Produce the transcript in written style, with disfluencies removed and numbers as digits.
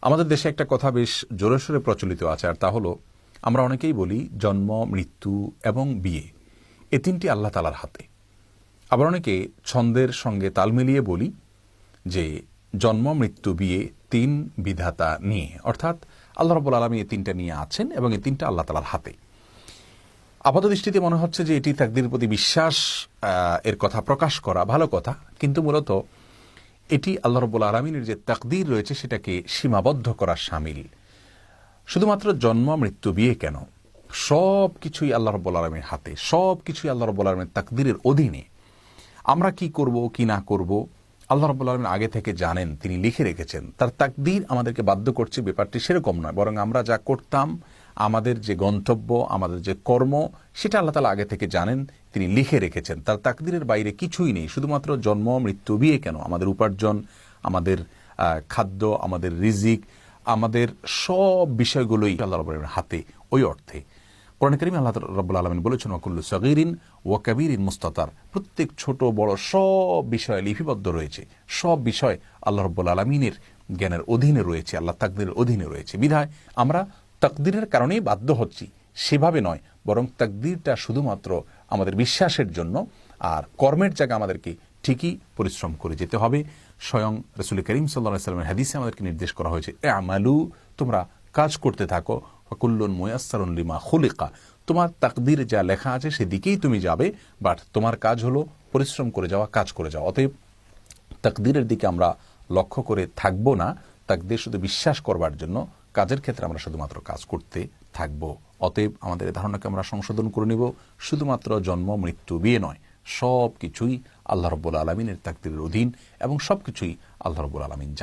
আমাদের দেশে একটা কথা বেশ জোরে সোরে প্রচলিত আছে, আর তা হলো আমরা অনেকেই বলি জন্ম, মৃত্যু এবং বিয়ে এ তিনটি আল্লাহ তাআলার হাতে। আবার অনেকে ছন্দের সঙ্গে তাল মিলিয়ে বলি যে জন্ম, মৃত্যু, বিয়ে তিন বিধাতা নিয়ে, অর্থাৎ আল্লাহ রাব্বুল আলামিন এই তিনটা নিয়ে আছেন এবং এই তিনটা আল্লাহ তাআলার হাতে। আপাত দৃষ্টিতে মনে হচ্ছে যে এটি তাকদীরের প্রতি বিশ্বাস এর কথা প্রকাশ করা ভালো কথা, কিন্তু মূলত এটি আল্লাহ রাব্বুল আলামিনের যে তাকদীর রয়েছে সেটাকে সীমাবদ্ধ করার শামিল। শুধুমাত্র জন্ম, মৃত্যু, বিয়ে কেন, সব কিছুই আল্লাহ রাব্বুল আলামিনের হাতে, সব কিছুই আল্লাহ রাব্বুল আলামিনের তাকদীরের অধীনে। আমরা কি করব কি না করব আল্লাহ রাব্বুল আলামিন আগে থেকে জানেন, তিনি লিখে রেখেছেন। তার তাকদীর আমাদেরকে বাধ্য করছে ব্যাপারটি সেরকম নয়, বরং আমরা যা করতাম, আমাদের যে গন্তব্য, আমাদের যে কর্ম, সেটা আল্লাহ তাআলা আগে থেকে জানেন, তিনি লিখে রেখেছেন। তার তাকদীরের বাইরে কিছুই নেই। শুধুমাত্র জন্ম, মৃত্যু, বিয়ে কেন, আমাদের উপার্জন, আমাদের খাদ্য, আমাদের রিজিক, আমাদের সব বিষয়গুলোই আল্লাহ রাব্বুল আলামিনের হাতে। ওই অর্থে কোরআন কারীমে আল্লাহ রাব্বুল আলামিন বলেছেন ওয়াকুল্লু সগীরিন ওয়া কাবীরিন মুস্তাতার, প্রত্যেক ছোট বড় সব বিষয় লিপিবদ্ধ রয়েছে। সব বিষয় আল্লাহ রাব্বুল আলামিনের জ্ঞানের অধীনে রয়েছে, আল্লাহ তাকদীরের অধীনে রয়েছে। বিধায় আমরা তাকদীরের কারণেই বাধ্য হচ্ছি, সেভাবে নয়, বরং তাকদীরটা শুধুমাত্র আমাদের বিশ্বাসের জন্য। আর কর্মের জায়গা আমাদেরকে ঠিকই পরিশ্রম করে যেতে হবে। স্বয়ং রাসূল করিম সাল্লাল্লাহু আলাইহি ওয়াসাল্লামের হাদিসে আমাদেরকে নির্দেশ করা হয়েছে আমালু, তোমরা কাজ করতে থাকো, ফাকুল্লুন মুয়াসসারুন লিমা খুলিকা, তোমার তাকদীরে যা লেখা আছে সেদিকেই তুমি যাবে, বাট তোমার কাজ হলো পরিশ্রম করে যাওয়া, কাজ করে যাওয়া। অতএব তাকদীরের দিকে আমরা লক্ষ্য করে থাকবো না, তাকদীর শুধু বিশ্বাস করবার জন্য, কাজের ক্ষেত্রে আমরা শুধুমাত্র কাজ করতে থাকবো। অতএব আমাদের এই ধারণাকে আমরা সংশোধন করে নিব, শুধুমাত্র জন্ম, মৃত্যু, বিয়ে নয়, সব কিছুই আল্লাহ রাব্বুল আলামিনের তাকদীরের অধীন এবং সব কিছুই আল্লাহ রাব্বুল আলামিন জানেন।